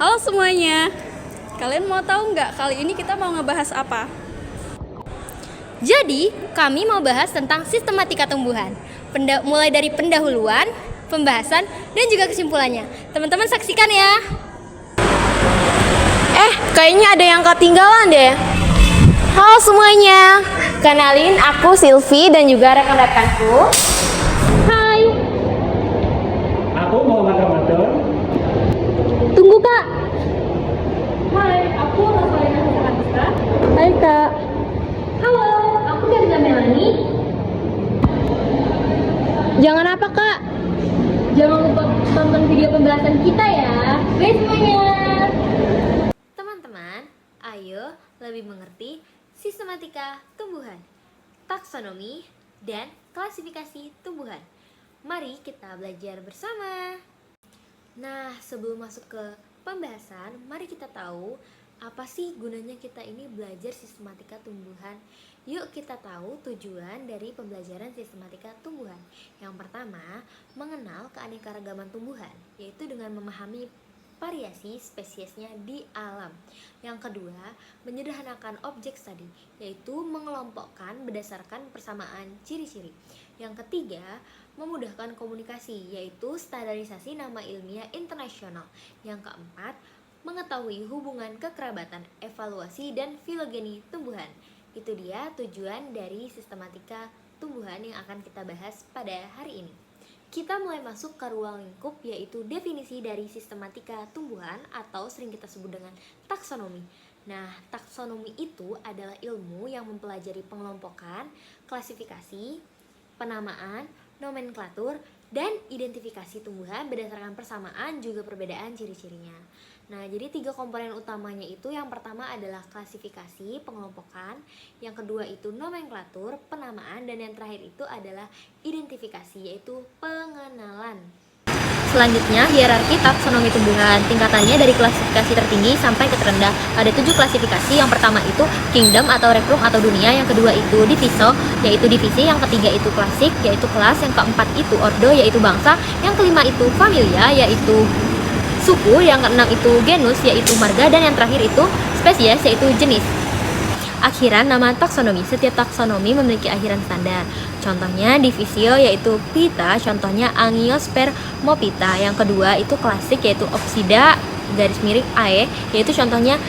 Halo semuanya, kalian mau tahu nggak kali ini kita mau ngebahas apa? Jadi, kami mau bahas tentang sistematika tumbuhan, mulai dari pendahuluan, pembahasan, dan juga kesimpulannya. Teman-teman saksikan ya. Kayaknya ada yang ketinggalan deh. Halo semuanya, kenalin aku Silvi dan juga rekan-rekanku. Hai. Aku Muhammad Ramadan. Tunggu kak. Hai, aku Rosalina Hussein. Hai kak. Halo, aku Garza Melani. Jangan apa kak? Jangan lupa tonton video pembahasan kita ya. Bye semuanya. Teman-teman, ayo lebih mengerti sistematika tumbuhan, taksonomi, dan klasifikasi tumbuhan. Mari kita belajar bersama. Nah, sebelum masuk ke pembahasan, mari kita tahu apa sih gunanya kita ini belajar sistematika tumbuhan. Yuk kita tahu tujuan dari pembelajaran sistematika tumbuhan. Yang pertama, mengenal keanekaragaman tumbuhan, yaitu dengan memahami variasi spesiesnya di alam. Yang kedua, menyederhanakan objek studi, yaitu mengelompokkan berdasarkan persamaan ciri-ciri. Yang ketiga, memudahkan komunikasi, yaitu standarisasi nama ilmiah internasional. Yang keempat, mengetahui hubungan kekerabatan, evaluasi, dan filogeni tumbuhan. Itu dia tujuan dari sistematika tumbuhan yang akan kita bahas pada hari ini. Kita mulai masuk ke ruang lingkup, yaitu definisi dari sistematika tumbuhan atau sering kita sebut dengan taksonomi. Nah, taksonomi itu adalah ilmu yang mempelajari pengelompokan, klasifikasi, penamaan, nomenklatur, dan identifikasi tumbuhan berdasarkan persamaan juga perbedaan ciri-cirinya. Nah, jadi 3 komponen utamanya itu, yang pertama adalah klasifikasi, pengelompokan, yang kedua itu nomenklatur, penamaan, dan yang terakhir itu adalah identifikasi, yaitu pengenalan. Selanjutnya, hierarki taksonomi tumbuhan. Tingkatannya dari klasifikasi tertinggi sampai ke terendah. Ada 7 klasifikasi. Yang pertama itu kingdom atau regnum atau dunia. Yang kedua itu diviso, yaitu divisi. Yang ketiga itu klasik, yaitu kelas. Yang keempat itu ordo, yaitu bangsa. Yang kelima itu familia, yaitu suku. Yang keenam itu genus, yaitu marga. Dan yang terakhir itu spesies, yaitu jenis. Akhiran nama taksonomi. Setiap taksonomi memiliki akhiran standar. Contohnya divisio, yaitu pita. Contohnya Angiospermopita. Yang kedua itu klasik, yaitu Opsida garis miring Ae, yaitu contohnya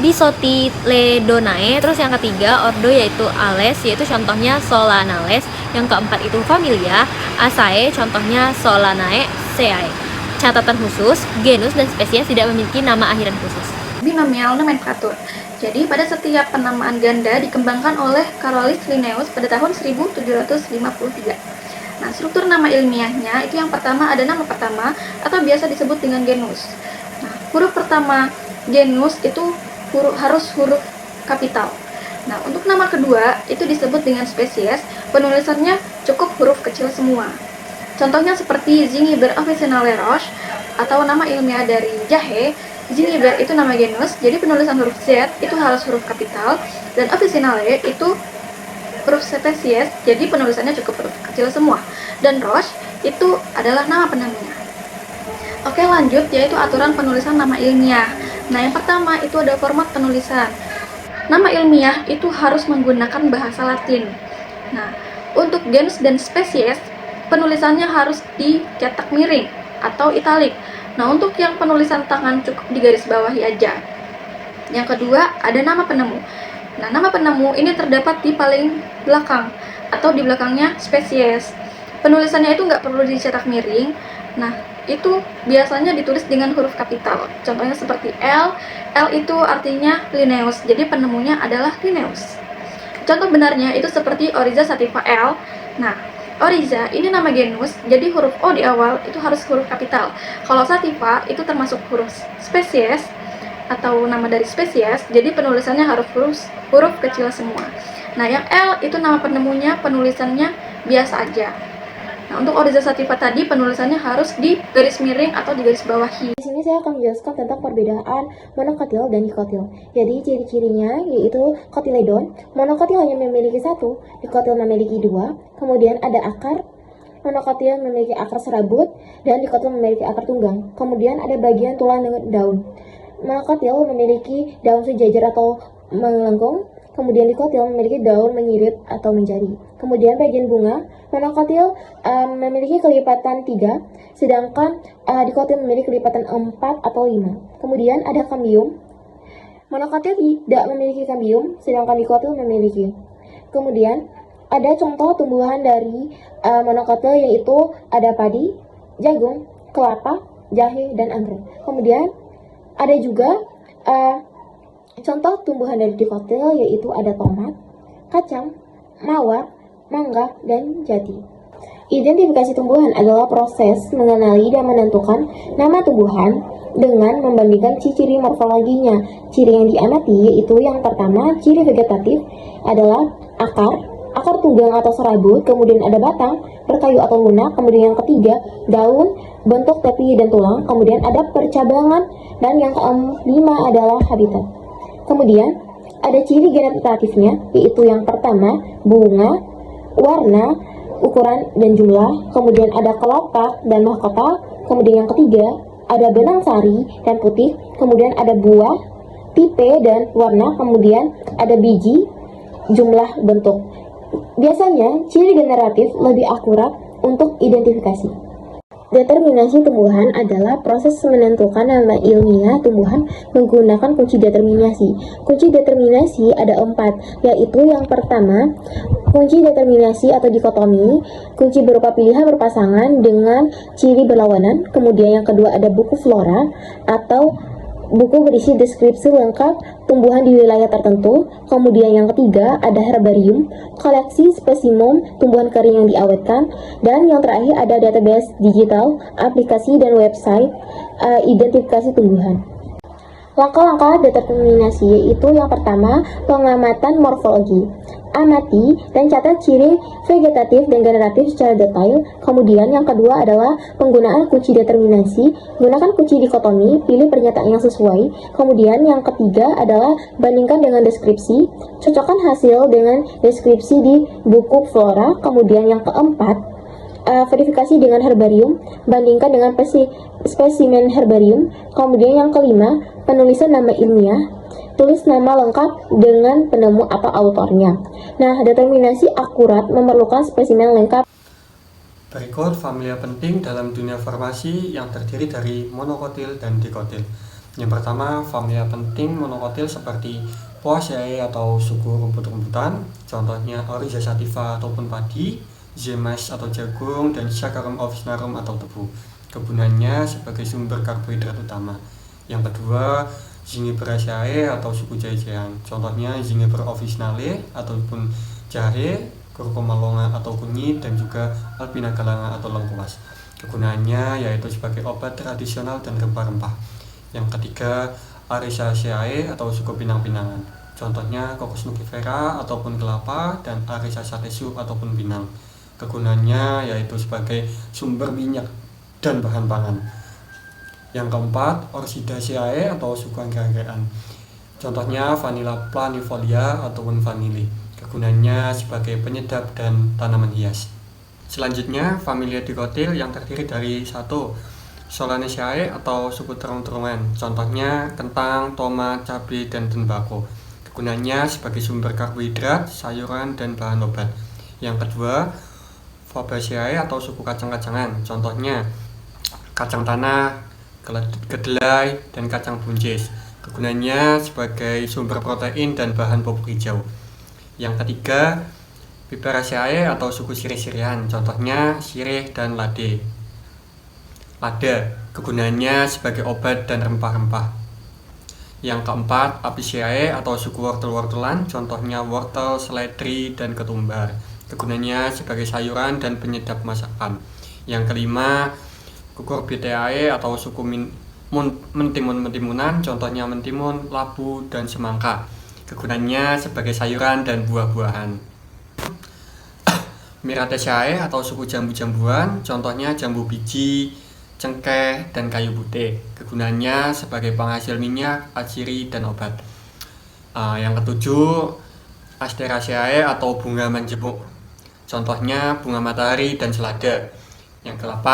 Disotiledonae. Terus yang ketiga ordo, yaitu Ales, yaitu contohnya Solanales. Yang keempat itu familia Asae, contohnya Solanae Seae. Catatan khusus, genus dan spesies tidak memiliki nama akhiran khusus. Binomial nomenklatur. Jadi pada setiap penamaan ganda dikembangkan oleh Carolus Linnaeus pada tahun 1753. Nah, struktur nama ilmiahnya itu yang pertama ada nama pertama atau biasa disebut dengan genus. Nah, huruf pertama genus itu harus huruf kapital. Nah, untuk nama kedua itu disebut dengan spesies, penulisannya cukup huruf kecil semua. Contohnya seperti Zingiber officinale Roche atau nama ilmiah dari jahe. Zingiber itu nama genus, jadi penulisan huruf Z itu harus huruf kapital, dan officinale itu huruf spesies, jadi penulisannya cukup huruf kecil semua. Dan Roche itu adalah nama penamunya. Oke, lanjut, yaitu aturan penulisan nama ilmiah. Nah, yang pertama itu ada format penulisan. Nama ilmiah itu harus menggunakan bahasa Latin. Nah, untuk genus dan spesies, penulisannya harus dicetak miring atau italik. Nah, untuk yang penulisan tangan cukup digaris bawahi aja. Yang kedua, ada nama penemu. Nah, nama penemu ini terdapat di paling belakang atau di belakangnya spesies. Penulisannya itu nggak perlu dicetak miring. Nah, itu biasanya ditulis dengan huruf kapital. Contohnya seperti L. L itu artinya Linnaeus, jadi penemunya adalah Linnaeus. Contoh benarnya itu seperti Oryza sativa L. Nah, Oryza ini nama genus, jadi huruf O di awal itu harus huruf kapital. Kalau sativa itu termasuk huruf spesies atau nama dari spesies, jadi penulisannya harus huruf kecil semua. Nah, yang L itu nama penemunya, penulisannya biasa aja. Nah, untuk Oryza sativa tadi penulisannya harus di garis miring atau di garis bawahi. Di sini saya akan menjelaskan tentang perbedaan monokotil dan dikotil. Jadi ciri-cirinya yaitu kotiledon. Monokotil hanya memiliki satu, dikotil memiliki dua. Kemudian ada akar. Monokotil memiliki akar serabut dan dikotil memiliki akar tunggang. Kemudian ada bagian tulang dengan daun. monokotil memiliki daun sejajar atau melengkung, kemudian dikotil memiliki daun menyirip atau menjadi. Kemudian bagian bunga, monokotil memiliki kelipatan 3, sedangkan dikotil memiliki kelipatan 4 atau 5. Kemudian ada kambium, monokotil tidak memiliki kambium, sedangkan dikotil memiliki. Kemudian ada contoh tumbuhan dari monokotil, yaitu ada padi, jagung, kelapa, jahe, dan anggrek. Kemudian ada juga contoh tumbuhan dari dikotil, yaitu ada tomat, kacang, mawar, mangga, dan jati. Identifikasi tumbuhan adalah proses mengenali dan menentukan nama tumbuhan dengan membandingkan ciri-ciri morfologinya. Ciri yang diamati yaitu yang pertama, ciri vegetatif adalah akar tunggang atau serabut, kemudian ada batang, berkayu atau lunak, kemudian yang ketiga, daun, bentuk tepi dan tulang, kemudian ada percabangan, dan yang kelima adalah habitat. Kemudian ada ciri generatifnya, yaitu yang pertama, bunga, warna, ukuran dan jumlah, kemudian ada kelopak dan mahkota, kemudian yang ketiga ada benang sari dan putih, kemudian ada buah, tipe dan warna, kemudian ada biji, jumlah bentuk. Biasanya ciri generatif lebih akurat untuk identifikasi. Determinasi tumbuhan adalah proses menentukan nama ilmiah tumbuhan menggunakan kunci determinasi. Kunci determinasi ada 4, yaitu yang pertama, kunci determinasi atau dikotomi, kunci berupa pilihan berpasangan dengan ciri berlawanan. Kemudian yang kedua ada buku flora atau buku berisi deskripsi lengkap tumbuhan di wilayah tertentu. Kemudian yang ketiga ada herbarium, koleksi spesimen tumbuhan kering yang diawetkan. Dan yang terakhir ada database digital, aplikasi dan website identifikasi tumbuhan. Langkah-langkah determinasi yaitu yang pertama, pengamatan morfologi. Amati dan catat ciri vegetatif dan generatif secara detail. Kemudian yang kedua adalah penggunaan kunci determinasi. Gunakan kunci dikotomi, pilih pernyataan yang sesuai. Kemudian yang ketiga adalah bandingkan dengan deskripsi. Cocokkan hasil dengan deskripsi di buku flora. Kemudian yang keempat, verifikasi dengan herbarium, bandingkan dengan spesimen herbarium. Kemudian yang kelima, penulisan nama ilmiah, tulis nama lengkap dengan penemu atau autornya. Nah, determinasi akurat memerlukan spesimen lengkap. Berikut familia penting dalam dunia farmasi yang terdiri dari monokotil dan dikotil. Yang pertama, familia penting monokotil seperti Poaceae atau suku rumput-rumputan, contohnya Oryza sativa ataupun padi, Zemas atau jagung, dan Saccharum officinarum atau tebu. Kegunaannya sebagai sumber karbohidrat utama. Yang kedua, Zingiberaceae atau suku jahe-jahean, contohnya Zingiber officinale ataupun jahe, Curcuma longa atau kunyit, dan juga Alpina galanga atau lengkuas. Kegunaannya yaitu sebagai obat tradisional dan rempah-rempah. Yang ketiga, Arisaceae atau suku pinang-pinangan, contohnya Cocos nugifera ataupun kelapa, dan Arisa satesu ataupun pinang. Kegunaannya yaitu sebagai sumber minyak dan bahan pangan. Yang keempat, Orchidaceae atau suku anggrek-anggekan, contohnya Vanilla planifolia ataupun vanili. Kegunaannya sebagai penyedap dan tanaman hias. Selanjutnya, familia dikotil yang terdiri dari 1. Solanaceae atau suku terung-terungan, contohnya kentang, tomat, cabai, dan tembakau. Kegunaannya sebagai sumber karbohidrat, sayuran, dan bahan obat. Yang kedua, Fabaceae atau suku kacang-kacangan, contohnya kacang tanah, kedelai, dan kacang buncis. Kegunaannya sebagai sumber protein dan bahan pupuk hijau. Yang ketiga, Piperaceae atau suku sirih-sirihan, contohnya sirih dan lada. Kegunaannya sebagai obat dan rempah-rempah. Yang keempat, Apiaceae atau suku wortel-wortelan, contohnya wortel, seledri, dan ketumbar. Kegunaannya sebagai sayuran dan penyedap masakan. Yang kelima, Cucurbitaceae atau suku mentimun-mentimunan, contohnya mentimun, labu, dan semangka. Kegunaannya sebagai sayuran dan buah-buahan. Myrtaceae atau suku jambu-jambuan, contohnya jambu biji, cengkeh, dan kayu putih. Kegunaannya sebagai penghasil minyak, atsiri, dan obat. Yang ketujuh, Asteraceae atau bunga menjemuk, contohnya bunga matahari dan selada. Yang ke-8,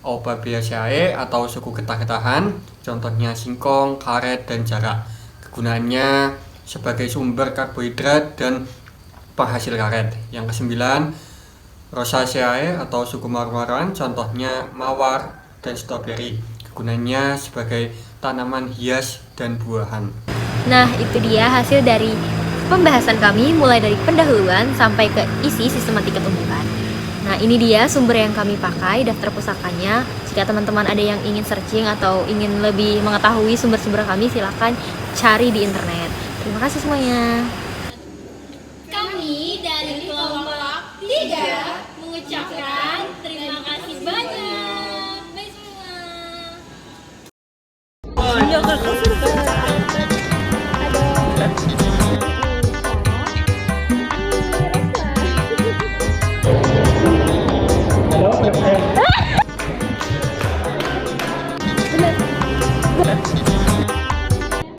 Aubaceae atau suku getah-getahan, contohnya singkong, karet, dan jarak. Kegunaannya sebagai sumber karbohidrat dan penghasil karet. Yang kesembilan, Rosaceae atau suku mawar-mawaran, contohnya mawar dan stroberi. Kegunaannya sebagai tanaman hias dan buahan. Nah, itu dia hasil dari pembahasan kami mulai dari pendahuluan sampai ke isi sistematika tumbuhan. Nah, ini dia sumber yang kami pakai, daftar pusakanya. Jika teman-teman ada yang ingin searching atau ingin lebih mengetahui sumber-sumber kami, silakan cari di internet. Terima kasih semuanya.